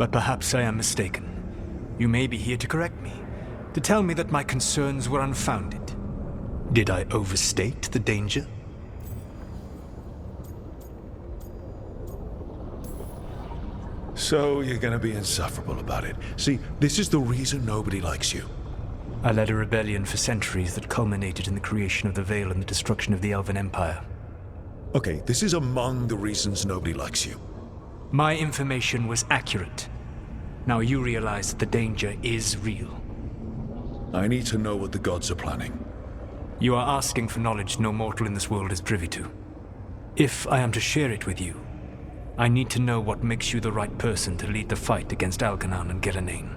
But perhaps I am mistaken. You may be here to correct me, to tell me that my concerns were unfounded. Did I overstate the danger? So you're gonna be insufferable about it. See, this is the reason nobody likes you. I led a rebellion for centuries that culminated in the creation of the Veil and the destruction of the Elven Empire. Okay, this is among the reasons nobody likes you. My information was accurate. Now you realize that the danger is real. I need to know what the gods are planning. You are asking for knowledge no mortal in this world is privy to. If I am to share it with you, I need to know what makes you the right person to lead the fight against Algernon and Gillenane.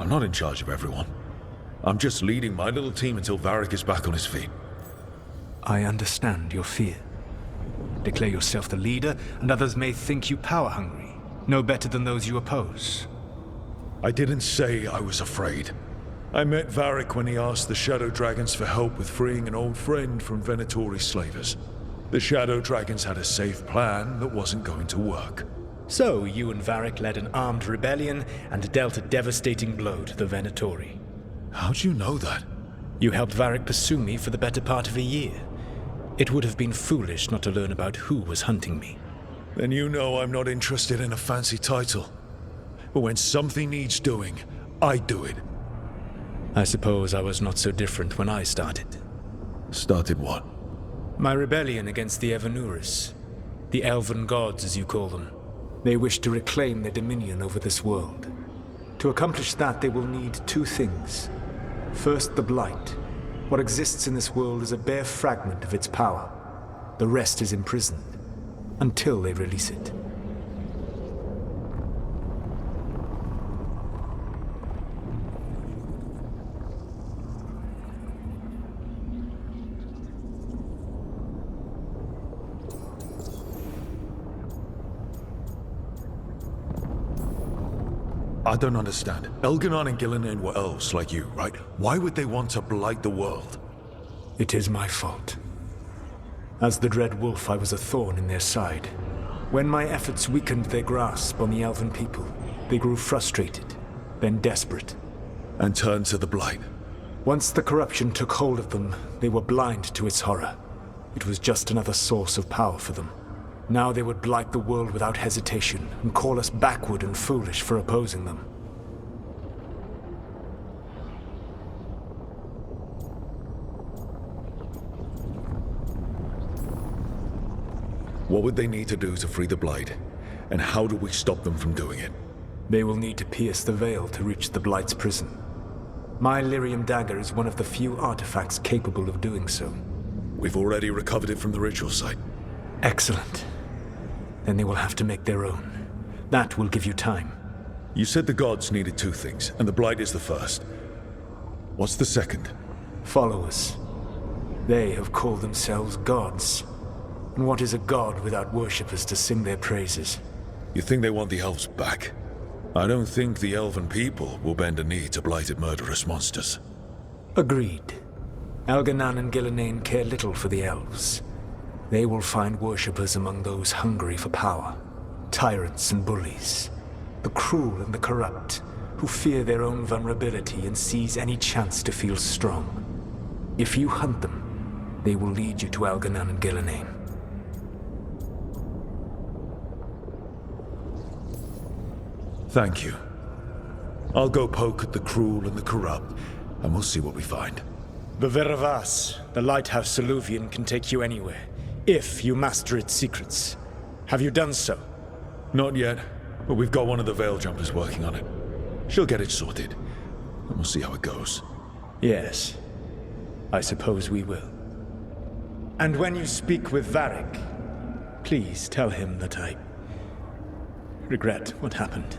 I'm not in charge of everyone. I'm just leading my little team until Varric is back on his feet. I understand your fear. Declare yourself the leader, and others may think you power-hungry, no better than those you oppose. I didn't say I was afraid. I met Varric when he asked the Shadow Dragons for help with freeing an old friend from Venatori slavers. The Shadow Dragons had a safe plan that wasn't going to work. So you and Varric led an armed rebellion and dealt a devastating blow to the Venatori. How'd you know that? You helped Varric pursue me for the better part of a year. It would have been foolish not to learn about who was hunting me. Then you know I'm not interested in a fancy title. But when something needs doing, I do it. I suppose I was not so different when I started. Started what? My rebellion against the Evanuris. The Elven gods, as you call them. They wish to reclaim their dominion over this world. To accomplish that, they will need two things. First, the Blight. What exists in this world is a bare fragment of its power. The rest is imprisoned, until they release it. I don't understand. Elgernon and Gillenane were elves like you, right? Why would they want to blight the world? It is my fault. As the Dread Wolf, I was a thorn in their side. When my efforts weakened their grasp on the Elven people, they grew frustrated, then desperate. And turned to the Blight. Once the corruption took hold of them, they were blind to its horror. It was just another source of power for them. Now they would blight the world without hesitation and call us backward and foolish for opposing them. What would they need to do to free the Blight? And how do we stop them from doing it? They will need to pierce the veil to reach the Blight's prison. My Lyrium dagger is one of the few artifacts capable of doing so. We've already recovered it from the ritual site. Excellent. Then they will have to make their own. That will give you time. You said the gods needed two things, and the Blight is the first. What's the second? Followers. They have called themselves gods. And what is a god without worshippers to sing their praises? You think they want the elves back? I don't think the elven people will bend a knee to blighted murderous monsters. Agreed. Algernon and Gillenane care little for the elves. They will find worshippers among those hungry for power. Tyrants and bullies. The cruel and the corrupt, who fear their own vulnerability and seize any chance to feel strong. If you hunt them, they will lead you to Algernon and Gillenane. Thank you. I'll go poke at the cruel and the corrupt, and we'll see what we find. The Veravas, the lighthouse Soluvian, can take you anywhere, if you master its secrets. Have you done so? Not yet, but we've got one of the Veil Jumpers working on it. She'll get it sorted, and we'll see how it goes. Yes, I suppose we will. And when you speak with Varric, please tell him that I regret what happened.